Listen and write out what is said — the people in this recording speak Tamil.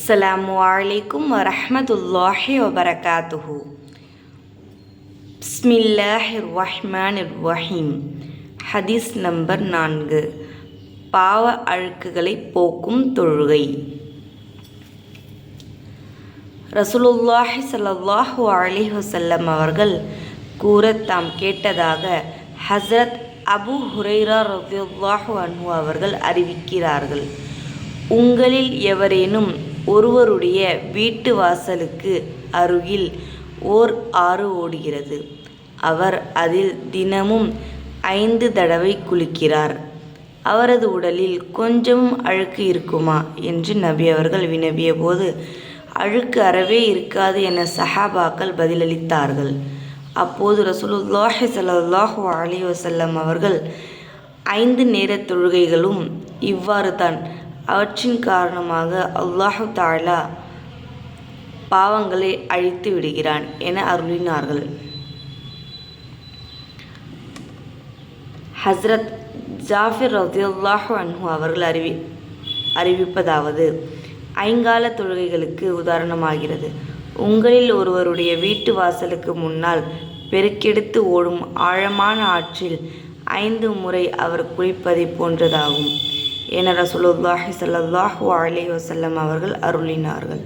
அஸ்ஸலாமு அலைக்கும் வரஹ்மத்துல்லாஹி வபரகாத்துஹு. பிஸ்மில்லாஹிர் ரஹ்மானிர் ரஹீம். ஹதீஸ் நம்பர் 4. பாவ அழுக்குகளை போக்கும் தொழுகை. ரசூலுல்லாஹி ஸல்லல்லாஹு அலைஹி வஸல்லம் அவர்கள் கூற தாம் கேட்டதாக ஹஸ்ரத் அபூ ஹுரைரா ரலியல்லாஹு அன்ஹு அவர்கள் அறிவிக்கிறார்கள். உங்களில் எவரேனும் ஒருவருடைய வீட்டு வாசலுக்கு அருகில் ஓர் ஆறு ஓடுகிறது. அவர் அதில் தினமும் 5 தடவை குளிக்கிறார். அவரது உடலில் கொஞ்சமும் அழுக்கு இருக்குமா என்று நபி அவர்கள் வினவிய போது, அழுக்கு அறவே இருக்காது என சஹாபாக்கள் பதிலளித்தார்கள். அப்போது ரசூலுல்லாஹி ஸல்லல்லாஹு அலைஹி வஸல்லம் அவர்கள் 5 நேர தொழுகைகளும் இவ்வாறு தான், அவற்றின் காரணமாக அல்லாஹு தஆலா பாவங்களை அழித்து விடுகிறான் என அருளினார்கள். ஹஸ்ரத் ஜாஃபிர் ரலியல்லாஹு அன்ஹு அவர்கள் அறிவிப்பதாவது, ஐங்கால தொழுகைகளுக்கு உதாரணமாகிறது. உங்களில் ஒருவருடைய வீட்டு வாசலுக்கு முன்னால் பெருக்கெடுத்து ஓடும் ஆழமான ஆற்றில் 5 முறை அவர் குளிப்பதை போன்றதாகும் என ரசூலுல்லாஹி ஸல்லல்லாஹு அலைஹி வஸல்லம் அவர்கள் அருளினார்கள்.